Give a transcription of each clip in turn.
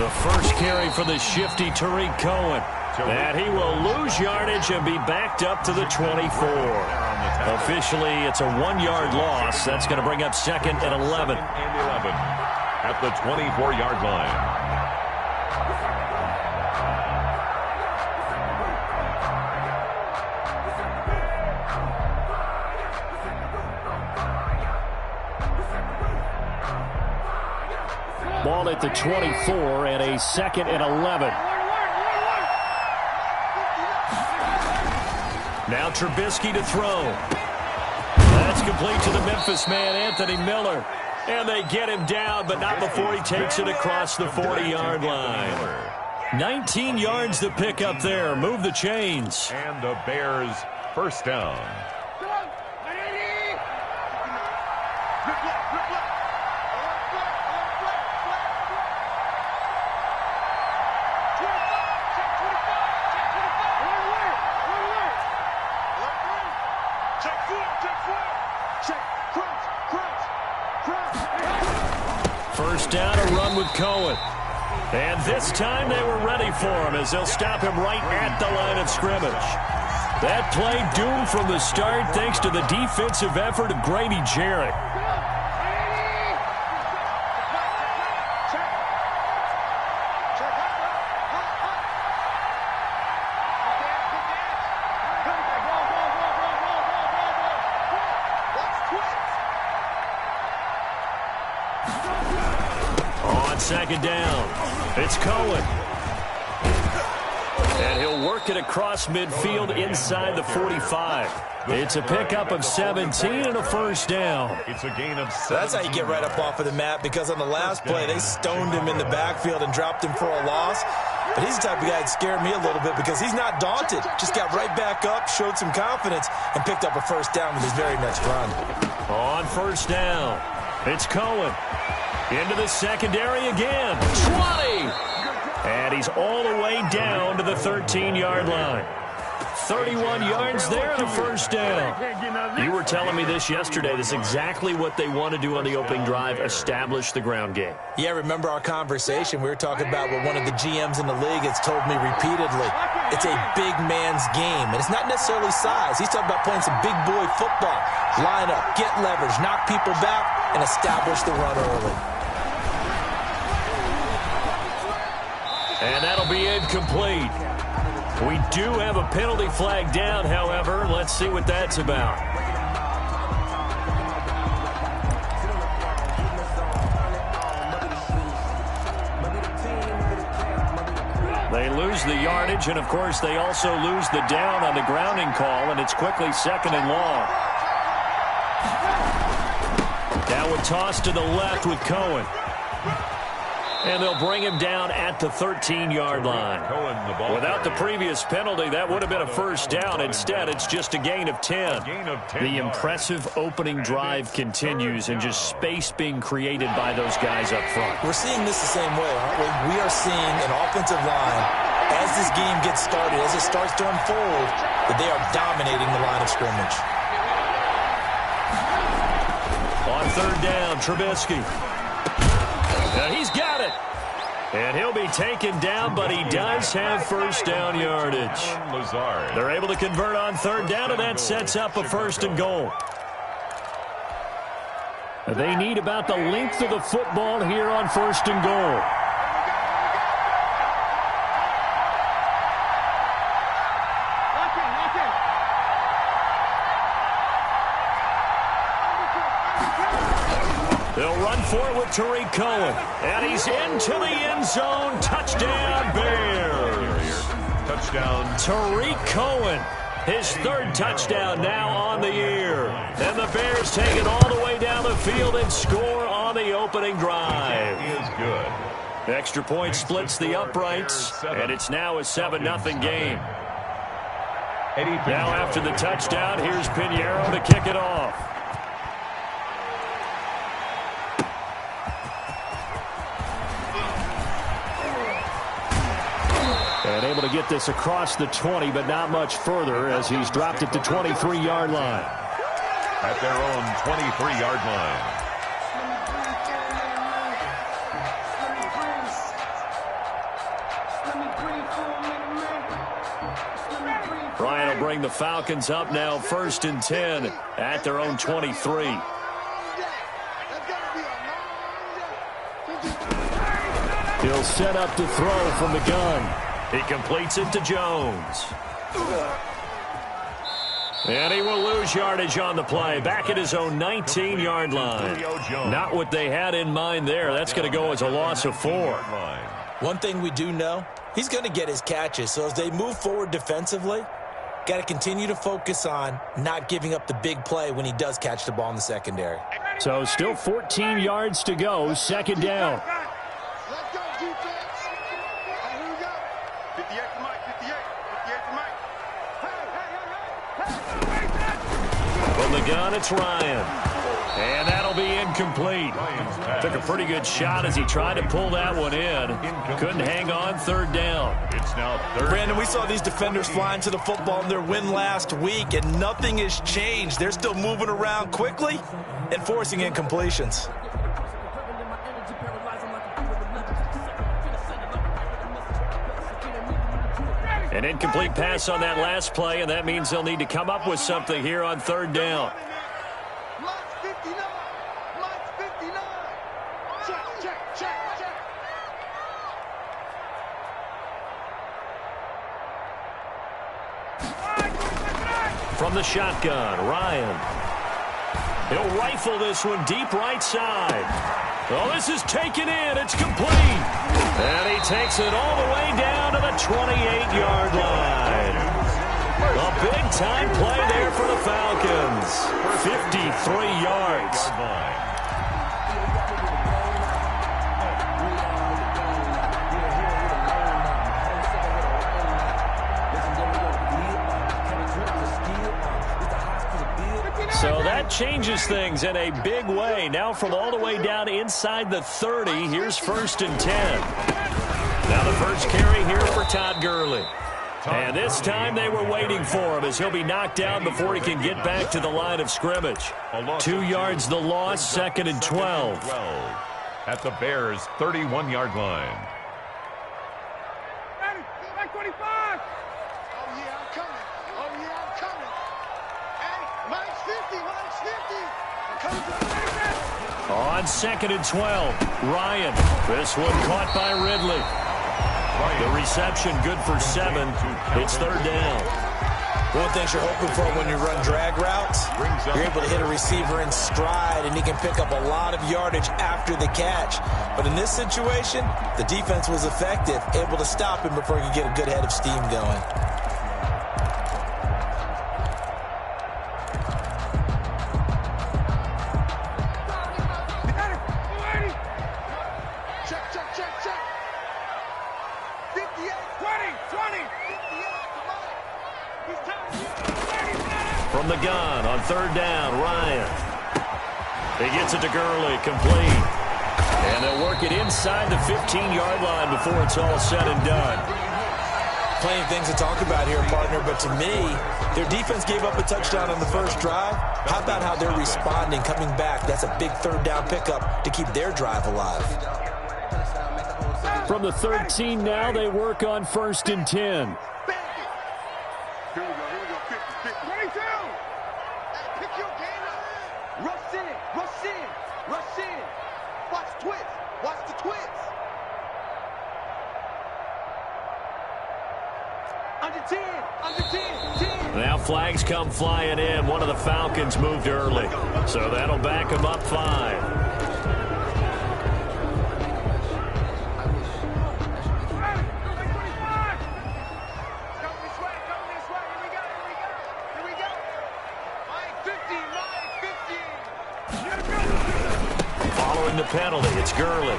The first carry for the shifty Tariq Cohen. And he will lose yardage and be backed up to the 24. Officially, it's a 1-yard loss. That's going to bring up 2nd and 11. At the 24-yard line. Ball at the 24 and a 2nd and 11. Now Trubisky to throw. That's complete to the Memphis man, Anthony Miller. And they get him down, but not before he takes it across the 40-yard line. 19 yards to pick up there. Move the chains. And the Bears first down. First down, a run with Cohen. And this time they were ready for him as they'll stop him right at the line of scrimmage. That play doomed from the start thanks to the defensive effort of Grady Jarrett. Second down. It's Cohen. And he'll work it across midfield inside the 45. It's a pickup of 17 and a first down. It's a gain of 7. That's how you get right up off of the mat, because on the last play, they stoned him in the backfield and dropped him for a loss. But he's the type of guy that scared me a little bit because he's not daunted. Just got right back up, showed some confidence, and picked up a first down with his very next run. On first down, it's Cohen. Into the secondary again. 20! And he's all the way down to the 13-yard line. 31 yards there and a first down. You were telling me this yesterday. This is exactly what they want to do on the opening drive, establish the ground game. Yeah, remember our conversation. We were talking about what one of the GMs in the league has told me repeatedly. It's a big man's game, and it's not necessarily size. He's talking about playing some big boy football. Line up, get leverage, knock people back, and establish the run early. And that'll be incomplete. We do have a penalty flag down, however. Let's see what that's about. They lose the yardage, and, of course, they also lose the down on the grounding call, and it's quickly 2nd and long. Now a toss to the left with Cohen. And they'll bring him down at the 13-yard line. Without the previous penalty, that would have been a first down. Instead, it's just a gain of 10. The impressive opening drive continues, and just space being created by those guys up front. We're seeing this the same way, aren't we? We are seeing an offensive line, as this game gets started, as it starts to unfold, that they are dominating the line of scrimmage. On third down, Trubisky. Now he's got it. And he'll be taken down, but he does have first down yardage. They're able to convert on third down, and that sets up a 1st and goal. They need about the length of the football here on 1st and goal. They'll run forward with Tariq Cohen. And he's into the end zone. Touchdown, Bears. Touchdown. Tariq Cohen. His 3rd touchdown now on the year. And the Bears take it all the way down the field and score on the opening drive. He is good. Extra point splits the uprights. And it's now a 7-0 game. Now after the touchdown, here's Pinheiro to kick it off. And able to get this across the 20, but not much further as he's dropped it to 23-yard line. At their own 23-yard line. Ryan will bring the Falcons up now 1st and 10 at their own 23. He'll set up to throw from the gun. He completes it to Jones. And he will lose yardage on the play. Back at his own 19-yard line. Not what they had in mind there. That's going to go as a loss of 4. One thing we do know, he's going to get his catches. So as they move forward defensively, got to continue to focus on not giving up the big play when he does catch the ball in the secondary. So still 14 yards to go. 2nd down. Let's go, defense. Here we go. 58 to Mike, 58 to Mike. From the gun, it's Ryan. And that'll be incomplete. Took a pretty good shot as he tried to pull that one in. Couldn't hang on 3rd down. It's now 3rd. Brandon, we saw these defenders flying to the football in their win last week, and nothing has changed. They're still moving around quickly and forcing incompletions. An incomplete pass on that last play, and that means they'll need to come up with something here on 3rd down. Mike's 59. Mike's 59. Check. From the shotgun, Ryan. He'll rifle this one deep right side. Oh, this is taken in. It's complete. And he takes it all the way down to the 28-yard line. A big-time play there for the Falcons. 53 yards. So that changes things in a big way. Now from all the way down inside the 30, here's 1st and 10. Now the first carry here for Todd Gurley. And this time they were waiting for him as he'll be knocked down before he can get back to the line of scrimmage. 2 yards the loss, 2nd and 12. At the Bears' 31-yard line. Back 25. Oh, yeah, I'm coming. Hey, Mike's 50. On 2nd and 12, Ryan. This one caught by Ridley. The reception good for 7. It's 3rd down. One of the things you're hoping for when you run drag routes, you're able to hit a receiver in stride, and he can pick up a lot of yardage after the catch. But in this situation, the defense was effective, able to stop him before he could get a good head of steam going. From the gun on 3rd down, Ryan. He gets it to Gurley, complete. And they'll work it inside the 15-yard line before it's all said and done. Plenty of things to talk about here, partner, but to me, their defense gave up a touchdown on the first drive. How about how they're responding, coming back? That's a big 3rd down pickup to keep their drive alive. From the 13 now, they work on 1st and 10. Here we go. 22. Hey, pick your game up. Rush in. Watch the twist. Under 10. Now flags come flying in. One of the Falcons moved early. So that'll back them up 5. The penalty, it's Gurley.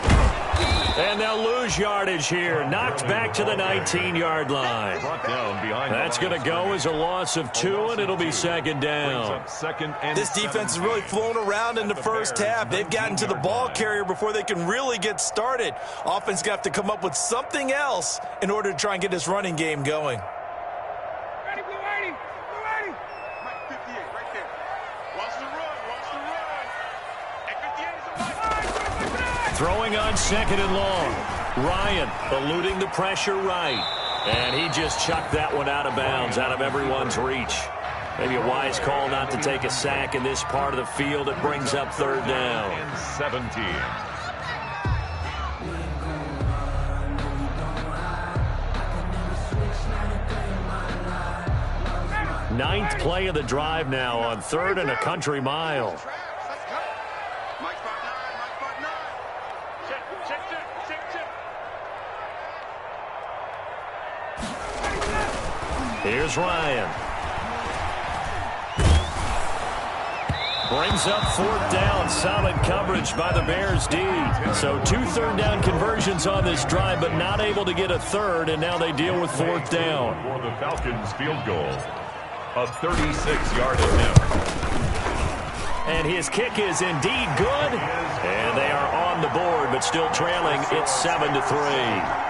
And they'll lose yardage here. Knocked back to the 19-yard line. That's going to go as a loss of 2, and it'll be 2nd down. This defense has really flown around in the first half. They've gotten to the ball carrier before they can really get started. Offense going to have to come up with something else in order to try and get this running game going. Ready, Blue 80. Mike 58 right there. Watch the run. At 58 is a Mike. Throwing on 2nd and long. Ryan eluding the pressure right. And he just chucked that one out of bounds, out of everyone's reach. Maybe a wise call not to take a sack in this part of the field. It brings up third down. And 17. Ninth play of the drive now on 3rd and a country mile. Here's Ryan. Brings up 4th down. Solid coverage by the Bears D. So 2 third-down conversions on this drive, but not able to get a third, and now they deal with 4th down. For the Falcons field goal. A 36-yard attempt. And his kick is indeed good. And they are on the board, but still trailing. It's 7-3.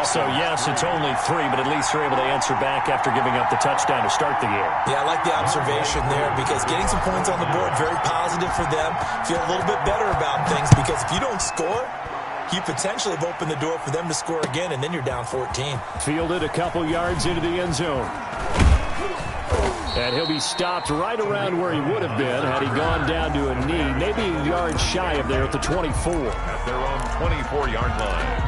So, yes, it's only 3, but at least they're able to answer back after giving up the touchdown to start the game. Yeah, I like the observation there because getting some points on the board, very positive for them. Feel a little bit better about things because if you don't score, you potentially have opened the door for them to score again, and then you're down 14. Fielded a couple yards into the end zone. And he'll be stopped right around where he would have been had he gone down to a knee, maybe a yard shy of there at the 24. At their own 24-yard line.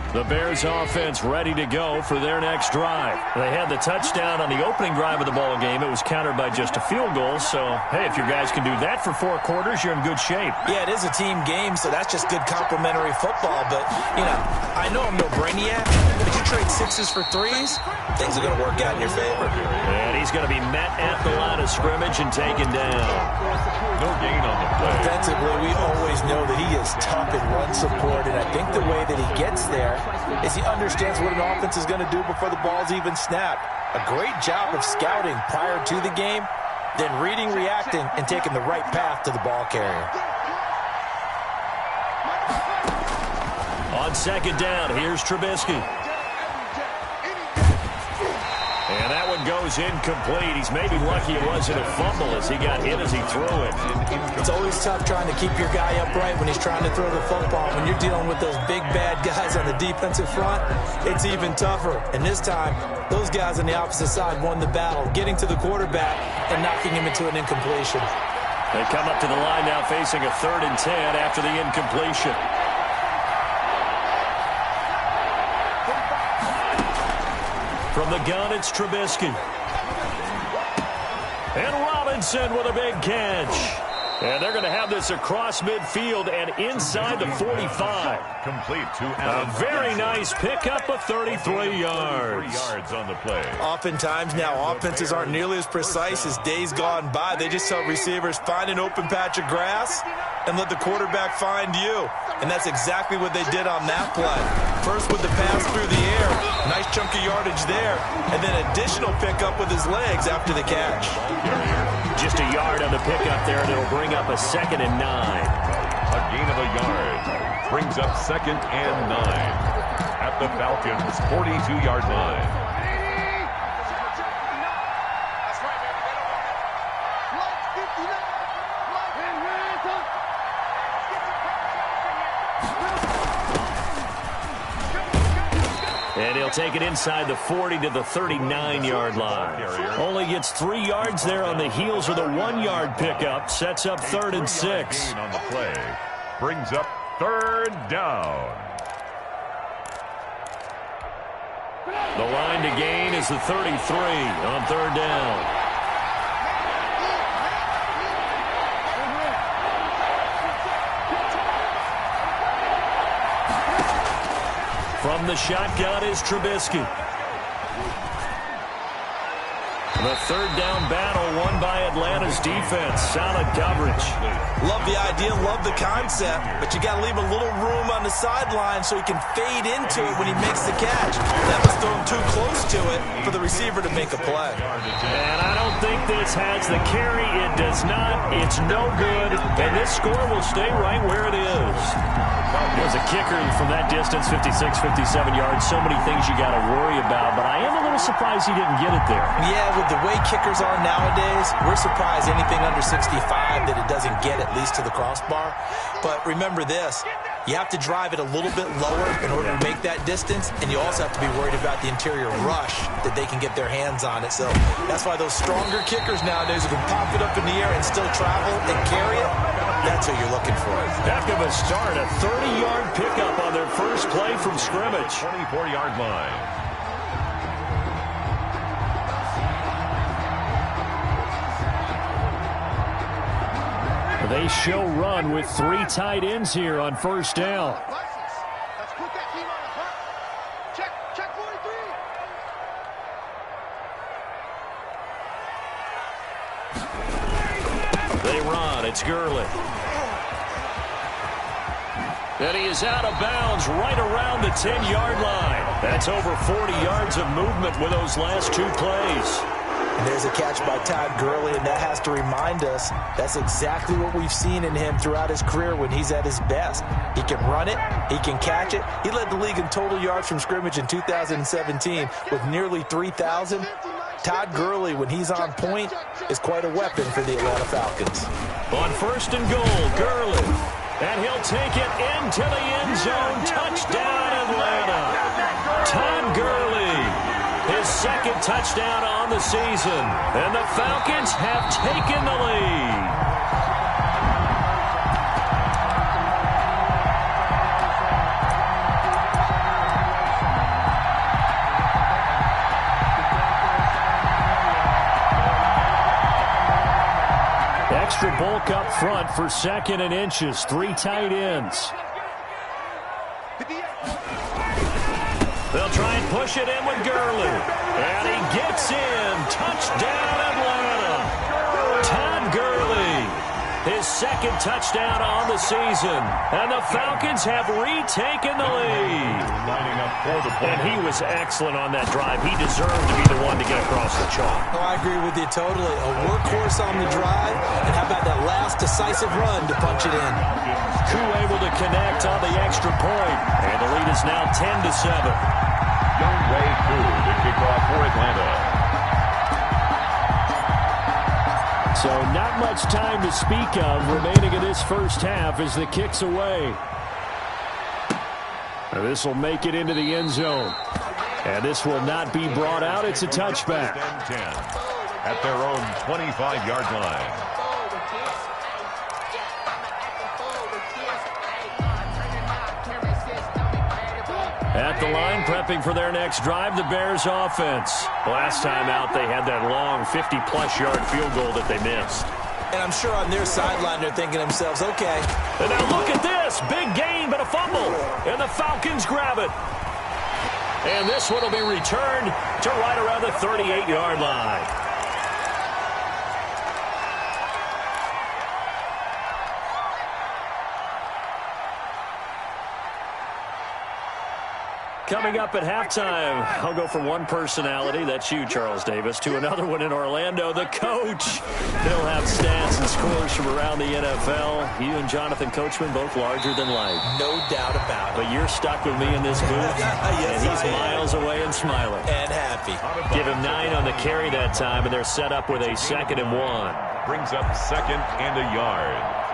The Bears offense ready to go for their next drive. They had the touchdown on the opening drive of the ball game. It was countered by just a field goal. So, hey, if your guys can do that for 4 quarters, you're in good shape. Yeah, it is a team game, so that's just good complimentary football. But, you know, I know I'm no brainiac, but you trade 6s for 3s, things are going to work out in your favor. And he's going to be met at the line of scrimmage and taken down. No gain on the play. Defensively, we always know that he is tough in run support, and I think the way that he gets there is he understands what an offense is going to do before the ball's even snapped. A great job of scouting prior to the game, then reading, reacting, and taking the right path to the ball carrier. On 2nd down, here's Trubisky. And that one goes incomplete. He's maybe lucky it wasn't a fumble as he got hit as he threw it. It's always tough trying to keep your guy upright when he's trying to throw the football. When you're dealing with those big, bad guys on the defensive front, it's even tougher. And this time, those guys on the opposite side won the battle, getting to the quarterback and knocking him into an incompletion. They come up to the line now facing a 3rd and 10 after the incompletion. From the gun, it's Trubisky. And Robinson with a big catch. And they're going to have this across midfield and inside the 45. Complete to A very nice pickup of 33 yards. 3 yards on the play. Oftentimes now, offenses aren't nearly as precise as days gone by. They just tell receivers, find an open patch of grass and let the quarterback find you. And that's exactly what they did on that play. First with the pass through the air, nice chunk of yardage there, and then additional pickup with his legs after the catch. Just a yard on the pickup there, and it'll bring up a 2nd and 9. A gain of a yard brings up 2nd and 9 at the Falcons' 42-yard line. And he'll take it inside the 40 to the 39-yard line. Only gets 3 yards there on the heels of the 1-yard pickup. Sets up 3rd and 6. On the play. Brings up 3rd down. The line to gain is the 33 on 3rd down. From the shotgun is Trubisky. The 3rd down battle won by Atlanta's defense. Solid coverage. Love the idea, love the concept, but you got to leave a little room on the sideline so he can fade into it when he makes the catch. That was thrown too close to it for the receiver to make a play. And I don't think this has the carry. It does not. It's no good. And this score will stay right where it is. As a kicker from that distance, 56, 57 yards, so many things you got to worry about, but I am a little surprised he didn't get it there. Yeah, with the way kickers are nowadays, we're surprised anything under 65 that it doesn't get at least to the crossbar. But remember this, You have to drive it a little bit lower in order to make that distance, and you also have to be worried about the interior rush that they can get their hands on it. So that's why those stronger kickers nowadays who can pop it up in the air and still travel and carry it, that's what you're looking for. Heck of a start, a 30-yard pickup on their first play from scrimmage. 24-yard line. They show run with 3 tight ends here on first down. Let's put that team on a hunt. Check 43. They run. It's Gurley. And he is out of bounds right around the 10-yard line. That's over 40 yards of movement with those last 2 plays. And there's a catch by Todd Gurley, and that has to remind us that's exactly what we've seen in him throughout his career when he's at his best. He can run it. He can catch it. He led the league in total yards from scrimmage in 2017 with nearly 3,000. Todd Gurley, when he's on point, is quite a weapon for the Atlanta Falcons. On first and goal, Gurley. And he'll take it into the end zone. Touchdown, Atlanta. Todd Gurley. His second touchdown on the season. And the Falcons have taken the lead. Extra bulk up front for 2nd and inches. 3 tight ends. They'll try and push it in with Gurley. And he gets in. Touchdown, Atlanta. Todd Gurley. His second touchdown on the season. And the Falcons have retaken the lead. Lining up for the play. And he was excellent on that drive. He deserved to be the one to get across the chalk. Oh, I agree with you totally. A workhorse on the drive. And how about that last decisive run to punch it in? Koo able to connect on the extra point. And the lead is now 10-7. Young Ray Koo to kick off for Atlanta. So not much time to speak of remaining in this first half as the kick's away. Now this will make it into the end zone. And this will not be brought out. It's a touchback. 10 at their own 25-yard line. At the line, prepping for their next drive, the Bears offense. Last time out, they had that long 50-plus yard field goal that they missed. And I'm sure on their sideline they're thinking to themselves, okay. And now look at this. Big gain, but a fumble. And the Falcons grab it. And this one will be returned to right around the 38-yard line. Coming up at halftime, I'll go from one personality, that's you, Charles Davis, to another one in Orlando, the coach. He'll have stats and scores from around the NFL. You and Jonathan Coachman, both larger than life. No doubt about it. But you're stuck with me in this booth, Yes, and he's miles away and smiling. And happy. Give him 9 on the carry that time, and they're set up with a 2nd and 1. Brings up 2nd and a yard.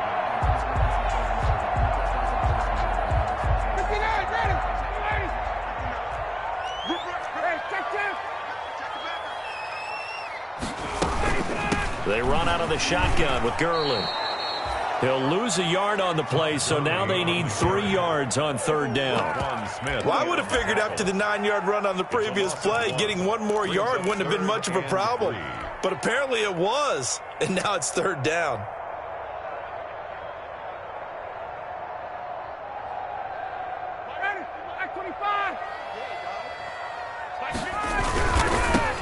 They run out of the shotgun with Gurley. He'll lose a yard on the play, so now they need 3 yards on 3rd down. Well, I would have figured after the 9-yard run on the previous play, getting 1 more yard wouldn't have been much of a problem. But apparently it was, and now it's 3rd down.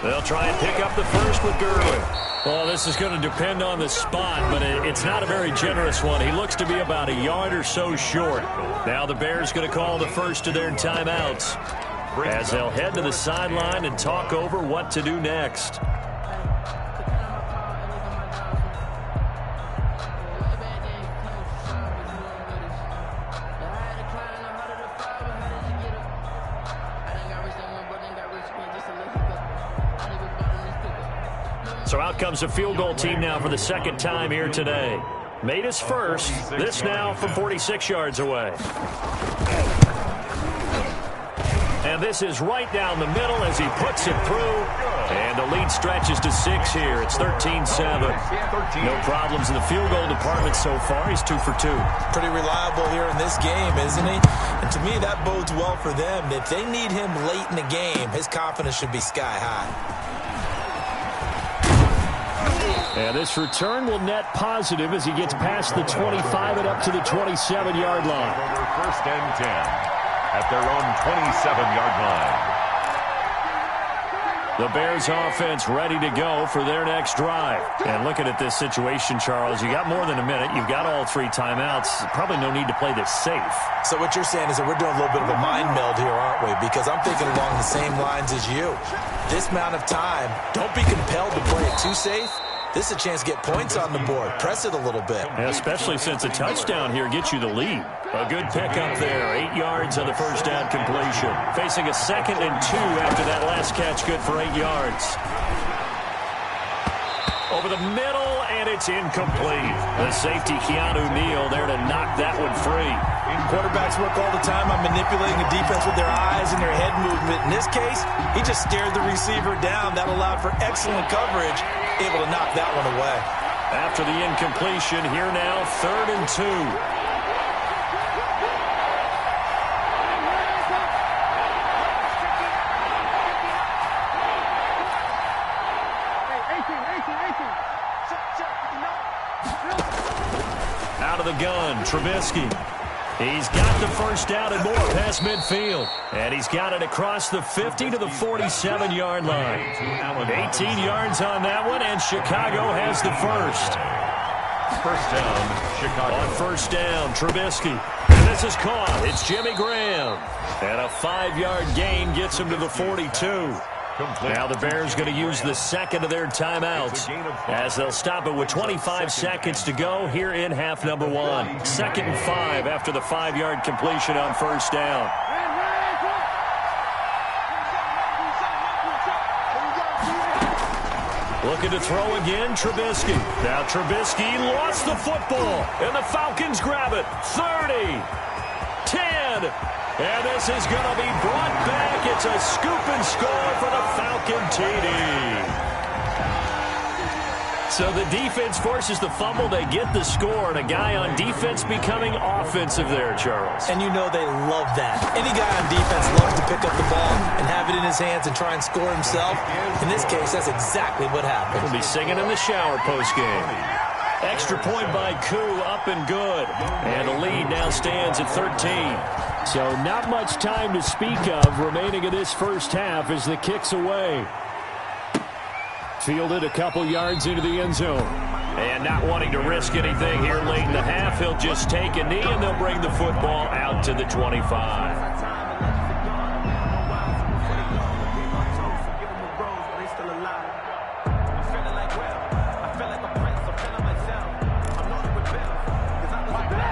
They'll try and pick up the first with Gurley. Well, this is going to depend on the spot, but it's not a very generous one. He looks to be about a yard or so short. Now the Bears going to call the first of their timeouts as they'll head to the sideline and talk over what to do next. So out comes the field goal team now for the 2nd time here today. Made his first. This now from 46 yards away. And this is right down the middle as he puts it through. And the lead stretches to 6 here. It's 13-7. No problems in the field goal department so far. He's 2 for 2. Pretty reliable here in this game, isn't he? And to me, that bodes well for them. If they need him late in the game, his confidence should be sky high. And this return will net positive as he gets past the 25 and up to the 27-yard line. First and 10 at their own 27-yard line. The Bears offense ready to go for their next drive. And looking at this situation, Charles, you got more than a minute. You've got all 3 timeouts. Probably no need to play this safe. So what you're saying is that we're doing a little bit of a mind meld here, aren't we? Because I'm thinking along the same lines as you. This amount of time, don't be compelled to play it too safe. This is a chance to get points on the board. Press it a little bit. Yeah, especially since a touchdown here gets you the lead. A good pickup there. 8 yards on the first down completion. Facing a 2nd and 2 after that last catch. Good for 8 yards. Over the middle, and it's incomplete. The safety, Keanu Neal, there to knock that one free. Quarterbacks work all the time on manipulating the defense with their eyes and their head movement. In this case, he just stared the receiver down. That allowed for excellent coverage. Able to knock that one away. After the incompletion, here now, 3rd and 2. Out of the gun, Trubisky. He's got the first down and more past midfield. And he's got it across the 50 to the 47-yard line. 18 yards on that one, and Chicago has the first. First down, Chicago. On first down, Trubisky. And this is caught. It's Jimmy Graham. And a 5-yard gain gets him to the 42. Now the Bears going to use the second of their timeouts as they'll stop it with 25 seconds to go here in half number 1. 2nd and 5 after the 5-yard completion on first down. Looking to throw again, Trubisky. Now Trubisky lost the football, and the Falcons grab it. 30, 10, and this is going to be brought back. It's a scoop and score for the Falcon TD. So the defense forces the fumble. They get the score, and a guy on defense becoming offensive there, Charles. And you know they love that. Any guy on defense loves to pick up the ball and have it in his hands and try and score himself. In this case, that's exactly what happened. He'll be singing in the shower postgame. Extra point by Koo, up and good. And the lead now stands at 13. So not much time to speak of remaining in this first half as the kick's away. Fielded a couple yards into the end zone. And not wanting to risk anything here late in the half, he'll just take a knee and they'll bring the football out to the 25.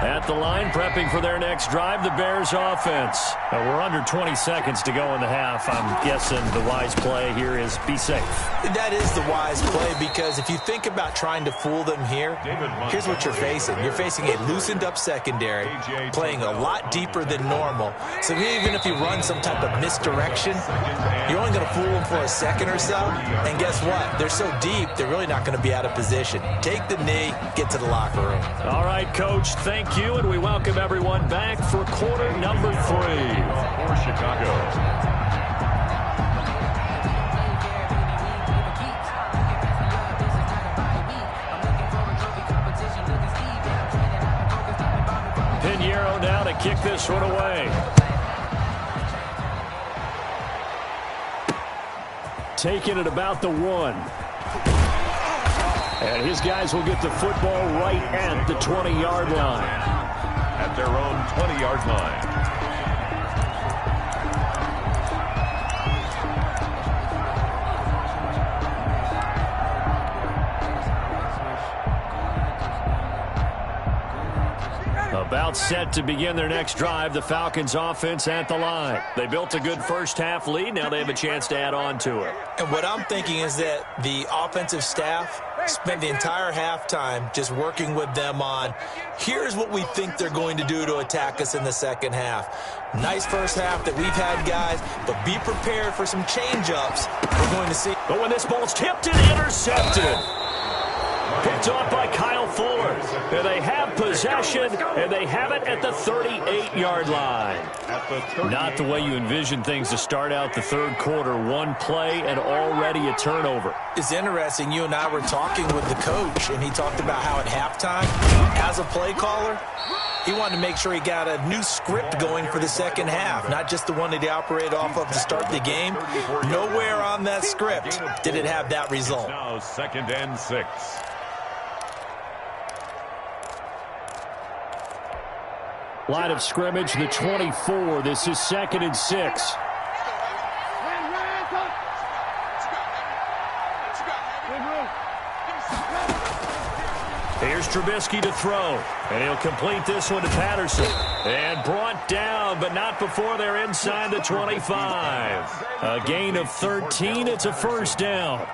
At the line, prepping for their next drive, the Bears offense. We're under 20 seconds to go in the half. I'm guessing the wise play here is be safe. That is the wise play, because if you think about trying to fool them here, here's what you're facing. You're facing a loosened up secondary, playing a lot deeper than normal. So even if you run some type of misdirection, you're only going to fool them for a second or so. And guess what? They're so deep, they're really not going to be out of position. Take the knee, get to the locker room. All right, Coach, thank you, and we welcome everyone back for quarter number 3. For Chicago. Pinheiro now to kick this one away. Taking it about the 1. And his guys will get the football right at the 20-yard line. At their own 20-yard line. About set to begin their next drive, the Falcons offense at the line. They built a good first half lead. Now they have a chance to add on to it. And what I'm thinking is that the offensive staff Spent the entire halftime just working with them on, here's what we think they're going to do to attack us in the second half. Nice first half that we've had, guys, but be prepared for some change-ups we're going to see. But when this ball's tipped and intercepted. Picked off by Kyle Fuller. And they have possession, and they have it at the 38-yard line. Not the way you envision things to start out the third quarter. One play and already a turnover. It's interesting. You and I were talking with the coach, and he talked about how at halftime, as a play caller, he wanted to make sure he got a new script going for the second half, not just the one that he operated off of to start the game. Nowhere on that script did it have that result. Now 2nd and 6. Line of scrimmage, the 24. This is 2nd and 6. Here's Trubisky to throw, and he'll complete this one to Patterson. And brought down, but not before they're inside the 25. A gain of 13. It's a first down.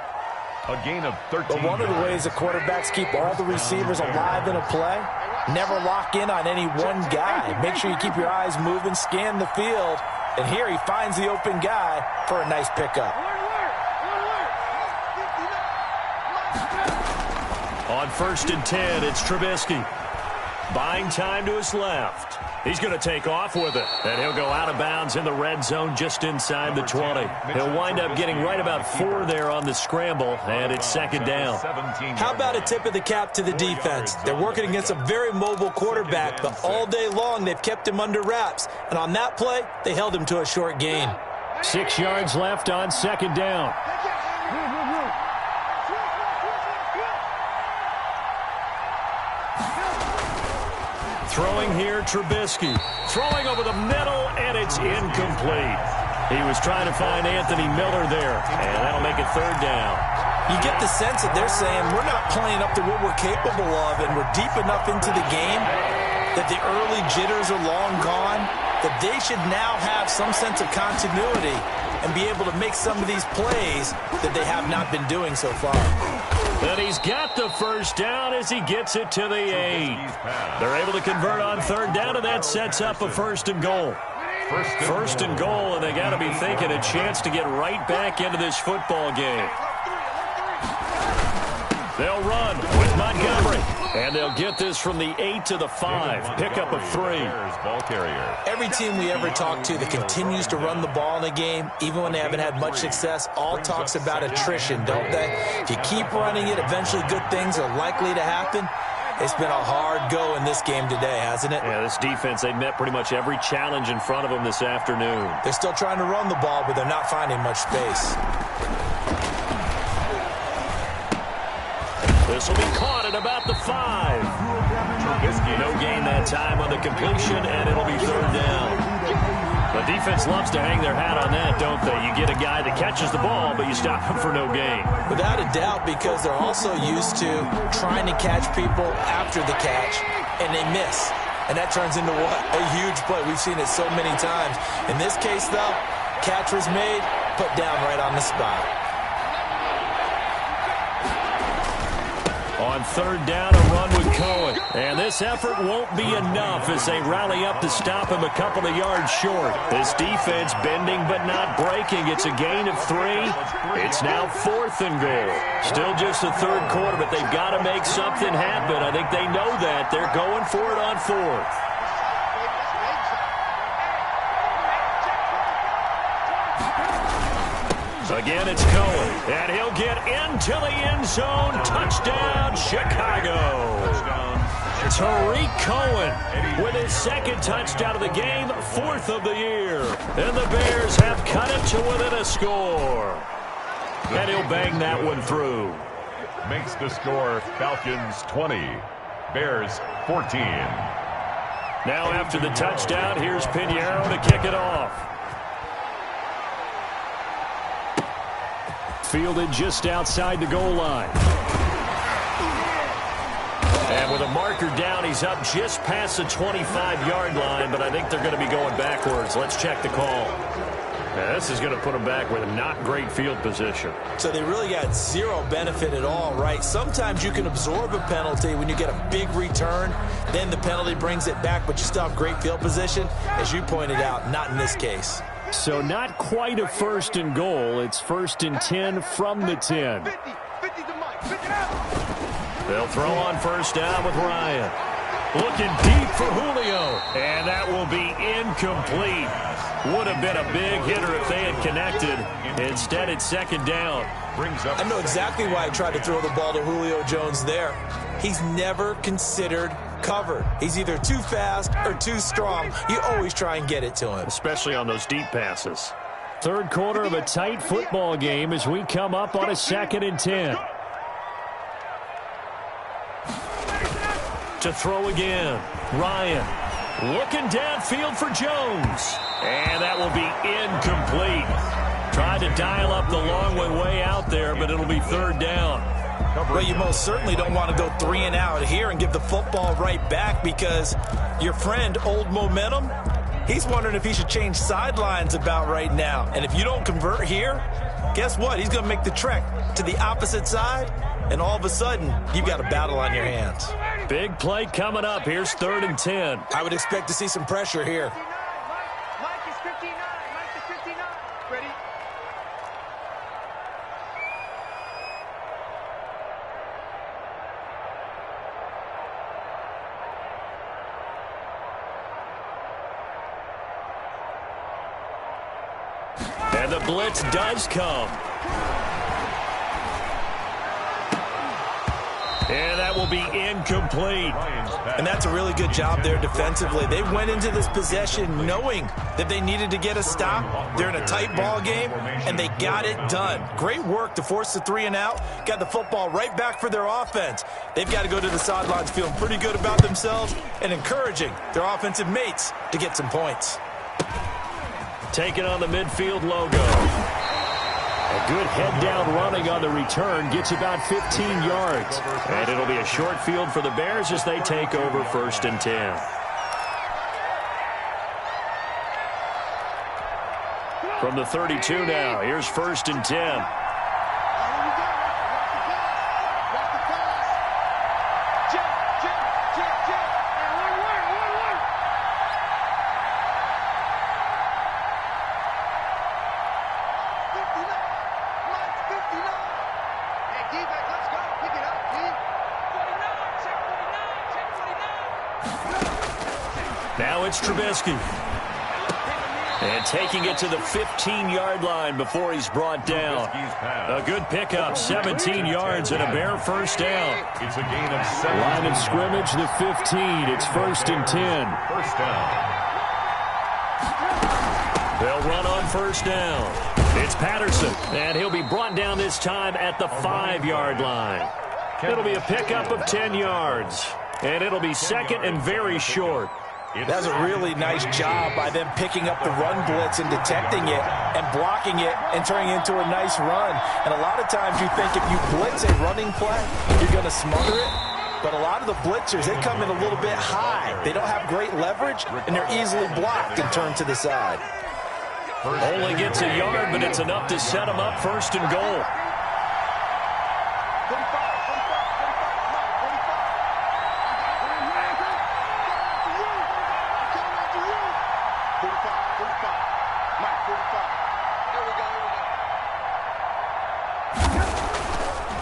A gain of 13. But one of the ways the quarterbacks keep all the receivers alive in a play, never lock in on any one guy. Make sure you keep your eyes moving, scan the field. And here he finds the open guy for a nice pickup. On 1st and 10, it's Trubisky. Buying time to his left. He's going to take off with it. And he'll go out of bounds in the red zone just inside the 20. He'll wind up getting right about 4 there on the scramble, and it's 2nd down. How about a tip of the cap to the defense? They're working against a very mobile quarterback, but all day long they've kept him under wraps. And on that play, they held him to a short gain. 6 yards left on 2nd down. Throwing here, Trubisky. Throwing over the middle, and it's incomplete. He was trying to find Anthony Miller there, and that'll make it 3rd down. You get the sense that they're saying we're not playing up to what we're capable of, and we're deep enough into the game that the early jitters are long gone, that they should now have some sense of continuity and be able to make some of these plays that they have not been doing so far. And he's got the first down as he gets it to the 8. They're able to convert on 3rd down, and that sets up a 1st and goal. First and goal, and they got to be thinking a chance to get right back into this football game. They'll run with Montgomery, and they'll get this from the 8 to the 5. Pickup of 3. Every team we ever talk to that continues to run the ball in a game, even when they haven't had much success, all talks about attrition, don't they? If you keep running it, eventually good things are likely to happen. It's been a hard go in this game today, hasn't it? Yeah, this defense, they met pretty much every challenge in front of them this afternoon. They're still trying to run the ball, but they're not finding much space. This will be caught at about the 5. No gain that time on the completion, and it'll be 3rd down. The defense loves to hang their hat on that, don't they? You get a guy that catches the ball, but you stop him for no gain. Without a doubt, because they're also used to trying to catch people after the catch, and they miss. And that turns into what? A huge play. We've seen it so many times. In this case, though, catch was made, put down right on the spot. On 3rd down, a run with Cohen. And this effort won't be enough as they rally up to stop him a couple of yards short. This defense bending but not breaking. It's a gain of 3. It's now 4th and goal. Still just the 3rd quarter, but they've got to make something happen. I think they know that. They're going for it on 4th. Again, it's Cohen, and he'll get into the end zone. Touchdown, Chicago. Tariq Cohen with his 2nd touchdown of the game, 4th of the year. And the Bears have cut it to within a score. And he'll bang that one through. Makes the score Falcons 20, Bears 14. Now after the touchdown, here's Pinheiro to kick it off. Fielded just outside the goal line. And with a marker down, he's up just past the 25-yard line, but I think they're going to be going backwards. Let's check the call. Now, this is going to put them back with a not great field position. So they really got zero benefit at all, right? Sometimes you can absorb a penalty when you get a big return. Then the penalty brings it back, but you still have great field position. As you pointed out, not in this case. So not quite a 1st and goal. It's 1st and 10 from the 10. They'll throw on 1st down with Ryan. Looking deep for Julio. And that will be incomplete. Would have been a big hitter if they had connected. Instead, it's 2nd down. I know exactly why I tried to throw the ball to Julio Jones there. He's never considered covered. He's either too fast or too strong. You always try and get it to him. Especially on those deep passes. 3rd quarter of a tight football game as we come up on a 2nd and 10. To throw again. Ryan looking downfield for Jones. And that will be incomplete. Tried to dial up the long way out there, but it'll be 3rd down. Well, you most certainly don't want to go 3 and out here and give the football right back because your friend, Old Momentum, he's wondering if he should change sidelines about right now. And if you don't convert here, guess what? He's going to make the trek to the opposite side, and all of a sudden, you've got a battle on your hands. Big play coming up. Here's 3rd and 10. I would expect to see some pressure here. Mike is 59. Mike is 59. Ready? And the blitz does come. And that will be incomplete. And that's a really good job there defensively. They went into this possession knowing that they needed to get a stop. They're in a tight ball game, and they got it done. Great work to force the 3 and out. Got the football right back for their offense. They've got to go to the sidelines feeling pretty good about themselves and encouraging their offensive mates to get some points. Taking on the midfield logo. A good head-down running on the return gets about 15 yards. And it'll be a short field for the Bears as they take over 1st and 10. From the 32 now, here's 1st and 10. Now it's Trubisky. And taking it to the 15-yard line before he's brought down. A good pickup, 17 yards and a Bear 1st down. It's a gain of 7. Line of scrimmage, the 15. It's 1st and 10. 1st down. They'll run on 1st down. It's Patterson, and he'll be brought down this time at the 5-yard line. It'll be a pickup of 10 yards, and it'll be 2nd and very short. That was a really nice job by them picking up the run blitz and detecting it and blocking it and turning it into a nice run. And a lot of times you think if you blitz a running play, you're going to smother it. But a lot of the blitzers, they come in a little bit high. They don't have great leverage, and they're easily blocked and turned to the side. Only gets a yard, but it's enough to set him up 1st and goal.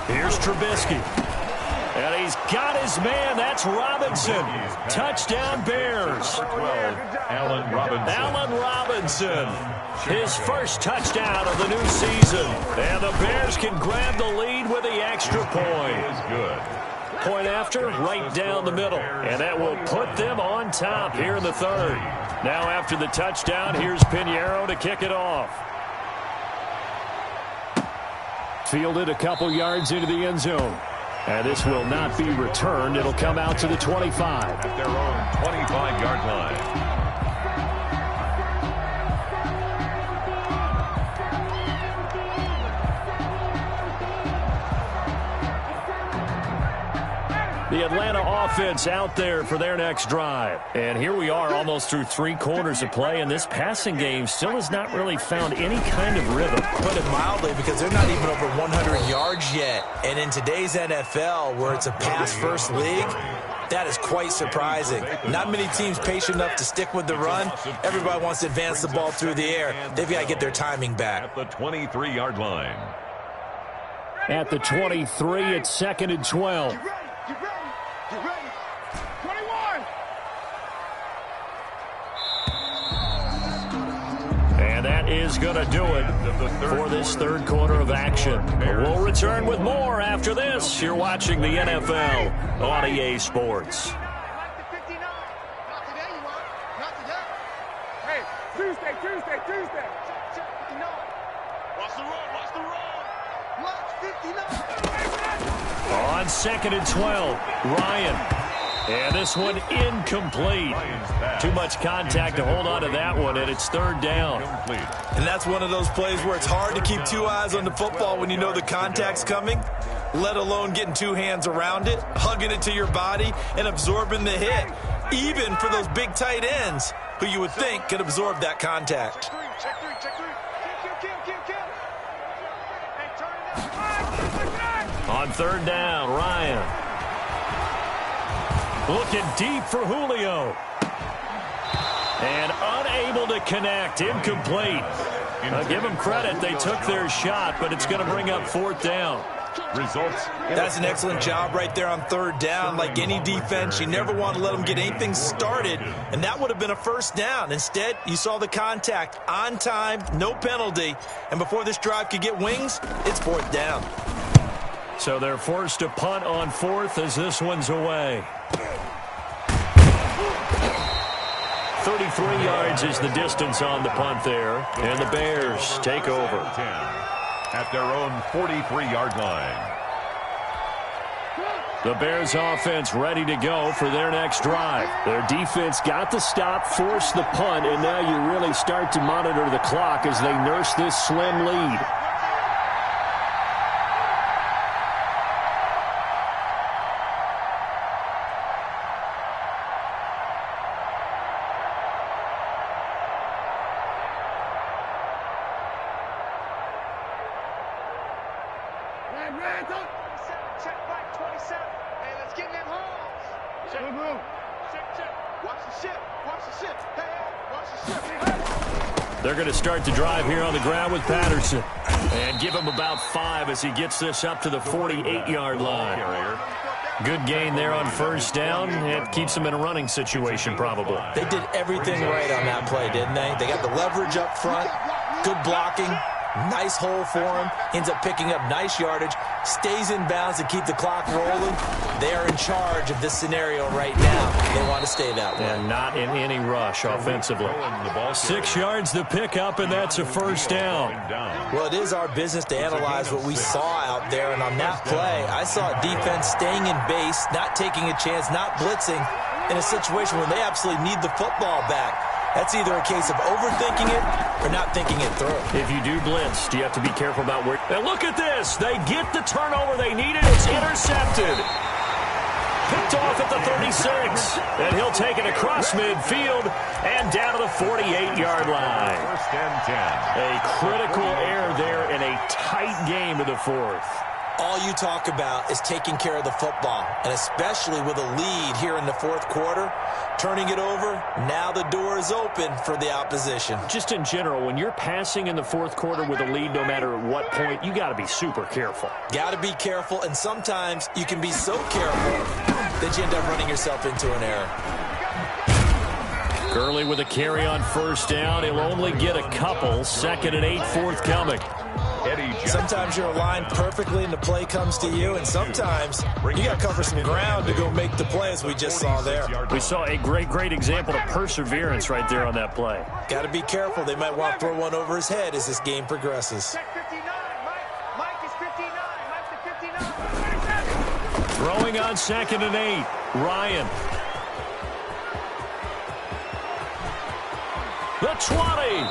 Here's Trubisky. And he's got his man. That's Robinson. Touchdown, Bears. 12, Allen Robinson. Allen Robinson. His 1st touchdown of the new season. And the Bears can grab the lead with the extra point. Is good. Point after, right down the middle. And that will put them on top here in the 3rd. Now after the touchdown, here's Pinheiro to kick it off. Fielded a couple yards into the end zone. And this will not be returned. It'll come out to the 25. At their own 25-yard line. The Atlanta offense out there for their next drive. And here we are almost through 3 quarters of play, and this passing game still has not really found any kind of rhythm. Put it mildly, because they're not even over 100 yards yet. And in today's NFL, where it's a pass-first league, that is quite surprising. Not many teams patient enough to stick with the run. Everybody wants to advance the ball through the air. They've got to get their timing back. At the 23-yard line. At the 23, it's 2nd and 12. Get ready. Get ready. 21. And that is going to do it for this 3rd quarter of action. We'll return with more after this. You're watching the NFL on EA Sports. Not the 59. Not today, you are. Not today. Hey, Tuesday. Check 59. Watch the run. Watch 59. On 2nd and 12, Ryan. And this one incomplete. Too much contact to hold on to that one, and it's 3rd down. And that's one of those plays where it's hard to keep 2 eyes on the football when you know the contact's coming, let alone getting 2 hands around it, hugging it to your body, and absorbing the hit, even for those big tight ends who you would think could absorb that contact. Check three. Kill. Hey, turn it up. On 3rd down, Ryan. Looking deep for Julio. And unable to connect. Incomplete. Give them credit. They took their shot, but it's going to bring up 4th down. Results. That's an excellent job right there on 3rd down. Like any defense, you never want to let them get anything started, and that would have been a 1st down. Instead, you saw the contact on time, no penalty, and before this drive could get wings, it's 4th down. So they're forced to punt on 4th as this one's away. 33 yards is the distance on the punt there, and the Bears take over. At their own 43-yard line. The Bears offense ready to go for their next drive. Their defense got the stop, forced the punt, and now you really start to monitor the clock as they nurse this slim lead. Check back 27. Hey, let's get in that hole. Check. Watch the ship. Hey, watch the ship. Hey. They're going to start the drive here on the ground with Patterson. And give him about 5 as he gets this up to the 48-yard line. Good gain there on 1st down. It keeps him in a running situation probably. They did everything right on that play, didn't they? They got the leverage up front, good blocking, nice hole for him, ends up picking up nice yardage, stays in bounds to keep the clock rolling. They are in charge of this scenario right now. They want to stay that way. And not in any rush offensively. 6 yards the pickup, and that's a 1st down. Well, it is our business to analyze what we saw out there, and on that play, I saw a defense staying in base, not taking a chance, not blitzing, in a situation where they absolutely need the football back. That's either a case of overthinking it or not thinking it through. If you do blitz, do you have to be careful about where... And look at this. They get the turnover they needed. It's intercepted. Picked off at the 36. And he'll take it across midfield and down to the 48-yard line. 1st and 10. A critical error there in a tight game of the 4th. All you talk about is taking care of the football, and especially with a lead here in the 4th quarter, turning it over, now the door is open for the opposition. Just in general, when you're passing in the 4th quarter with a lead, no matter at what point, you got to be super careful. Got to be careful, and sometimes you can be so careful that you end up running yourself into an error. Gurley with a carry on 1st down. He'll only get a couple. 2nd and 8 forthcoming. Sometimes you're aligned perfectly and the play comes to you, and sometimes you got to cover some ground to go make the play, as we just saw there. We saw a great example of perseverance right there on that play. Got to be careful. They might want to throw one over his head as this game progresses. Check 59. Mike is 59. Mike's the 59. Throwing on 2nd and 8. Ryan. The 20.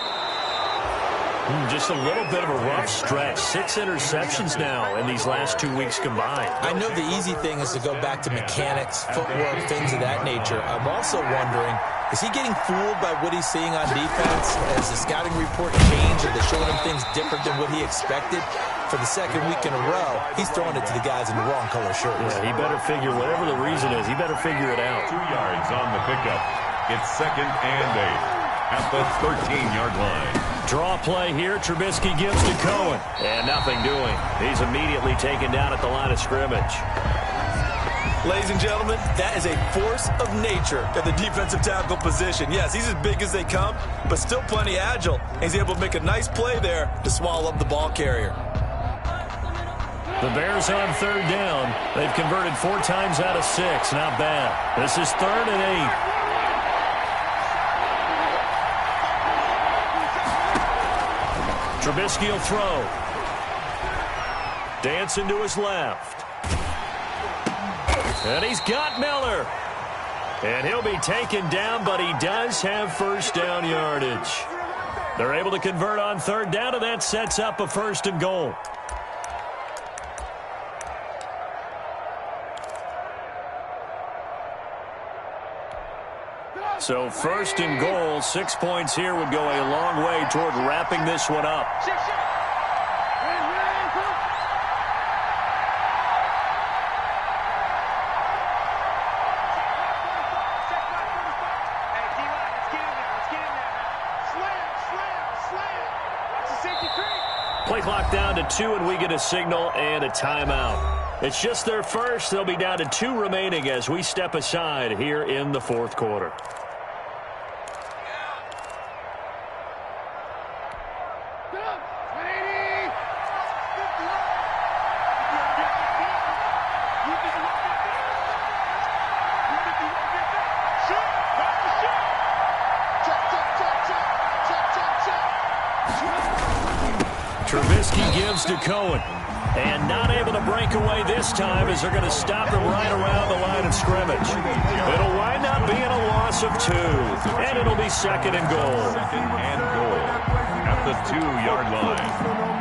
Just a little bit of a rough stretch. 6 interceptions now in these last 2 weeks combined. I know the easy thing is to go back to mechanics, footwork, things of that nature. I'm also wondering, is he getting fooled by what he's seeing on defense? Has the scouting report changed? Are they showing him things different than what he expected? For the second week in a row, he's throwing it to the guys in the wrong color shirts. Yeah, he better figure, whatever the reason is, he better figure it out. 2 yards on the pickup. It's 2nd and 8 at the 13-yard line. Draw play here. Trubisky gives to Cohen. And nothing doing. He's immediately taken down at the line of scrimmage. Ladies and gentlemen, that is a force of nature at the defensive tackle position. Yes, he's as big as they come, but still plenty agile. He's able to make a nice play there to swallow up the ball carrier. The Bears on 3rd down. They've converted 4 times out of 6. Not bad. This is 3rd and 8. Trubisky will throw. Dancing to his left. And he's got Miller. And he'll be taken down, but he does have first down yardage. They're able to convert on 3rd down, and that sets up a 1st and goal. So 1st and goal, 6 points here would go a long way toward wrapping this one up. Play clock down to 2, and we get a signal and a timeout. It's just their first. They'll be down to 2 remaining as we step aside here in the 4th quarter. Trubisky gives to Cohen. And not able to break away this time as they're going to stop him right around the line of scrimmage. It'll wind up being a loss of 2. And it'll be 2nd and goal. 2nd and goal at the 2-yard line.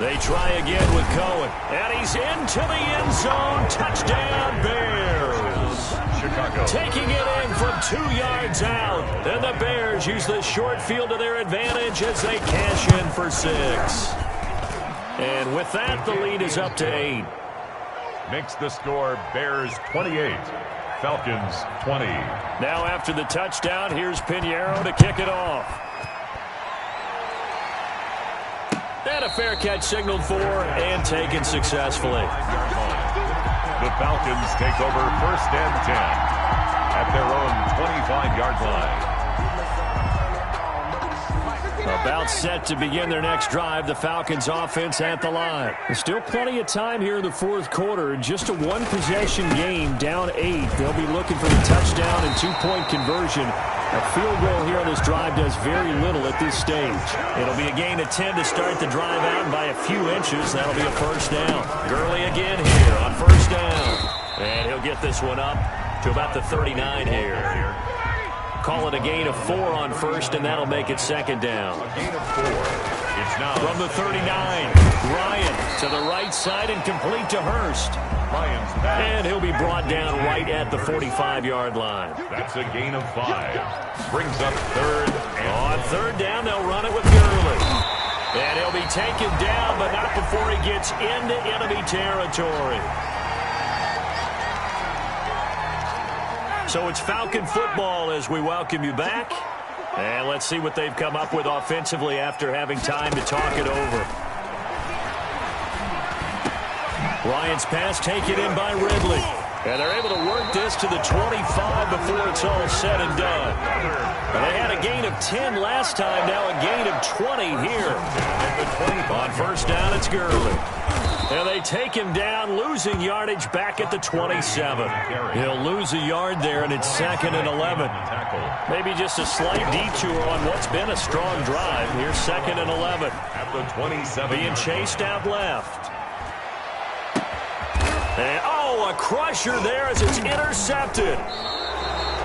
They try again with Cohen. And he's into the end zone. Touchdown, Bears. Chicago. Taking it in from 2 yards out. And the Bears use the short field to their advantage as they cash in for 6. And with that, the lead is up to 8. Makes the score Bears 28, Falcons 20. Now after the touchdown, here's Pinheiro to kick it off. And a fair catch signaled for and taken successfully. The Falcons take over 1st and 10 at their own 25-yard line. About set to begin their next drive, the Falcons offense at the line. There's still plenty of time here in the 4th quarter. Just a 1-possession game, down 8. They'll be looking for the touchdown and 2-point conversion. A field goal here on this drive does very little at this stage. It'll be a gain of 10 to start the drive out, and by a few inches, that'll be a 1st down. Gurley again here on 1st down. And he'll get this one up to about the 39 here. Call it a gain of 4 on 1st, and that'll make it 2nd down. A gain of 4. It's now from the 39. Ryan to the right side and complete to Hurst. Lions back. And he'll be brought down right at the 45-yard line. That's a gain of 5. Brings up 3rd. On 3rd down, they'll run it with Gurley. And he'll be taken down, but not before he gets into enemy territory. So it's Falcon football as we welcome you back. And let's see what they've come up with offensively after having time to talk it over. Ryan's pass taken in by Ridley. And they're able to work this to the 25 before it's all said and done. And they had a gain of 10 last time, now a gain of 20 here. On 1st down, it's Gurley. And they take him down, losing yardage back at the 27. He'll lose a yard there, and it's 2nd and 11. Maybe just a slight detour on what's been a strong drive. Here's 2nd and 11. At the 27. Being chased out left. And, a crusher there as it's intercepted.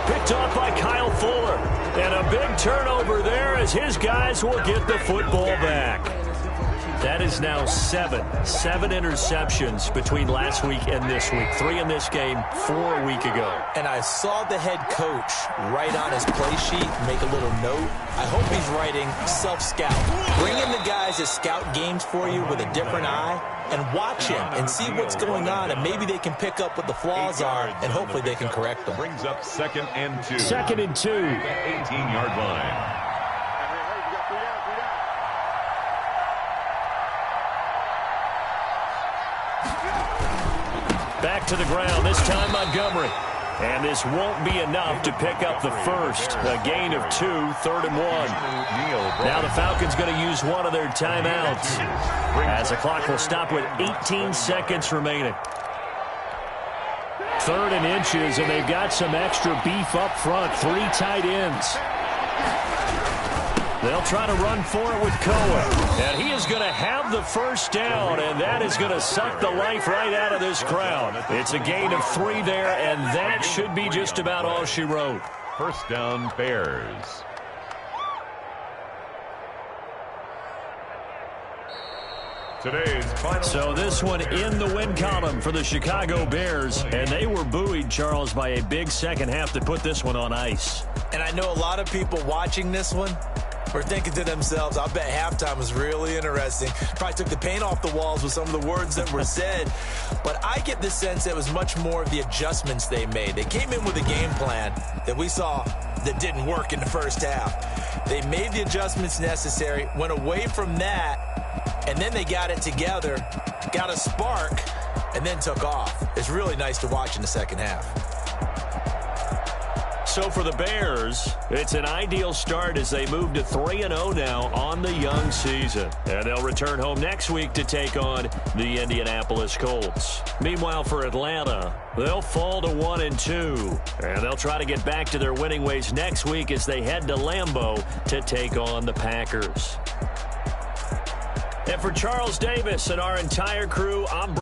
Picked off by Kyle Fuller. And a big turnover there as his guys will get the football back. That is now 7 interceptions between last week and this week. 3 in this game, 4 a week ago. And I saw the head coach write on his play sheet, make a little note. I hope he's writing self-scout. Bring in the guys that scout games for you with a different eye and watch him and see what's going on, and maybe they can pick up what the flaws are, and hopefully they can correct them. Brings up 2nd and 2. 2nd and 2. 18-yard line. Back to the ground, this time Montgomery. And this won't be enough to pick up the first. A gain of 2, 3rd and 1. Now the Falcons going to use one of their timeouts as the clock will stop with 18 seconds remaining. 3rd and inches, and they've got some extra beef up front. 3 tight ends. They'll try to run for it with Cohen. And he is going to have the first down, and that is going to suck the life right out of this crowd. It's a gain of 3 there, and that should be just about all she wrote. First down, Bears. Today's final. So this one in the win column for the Chicago Bears, and they were buoyed, Charles, by a big second half to put this one on ice. And I know a lot of people watching this one were thinking to themselves, I bet halftime was really interesting. Probably took the paint off the walls with some of the words that were said. But I get the sense that it was much more of the adjustments they made. They came in with a game plan that we saw that didn't work in the first half. They made the adjustments necessary, went away from that, and then they got it together, got a spark, and then took off. It's really nice to watch in the second half. So for the Bears, it's an ideal start as they move to 3-0 now on the young season. And they'll return home next week to take on the Indianapolis Colts. Meanwhile, for Atlanta, they'll fall to 1-2. And they'll try to get back to their winning ways next week as they head to Lambeau to take on the Packers. And for Charles Davis and our entire crew, I'm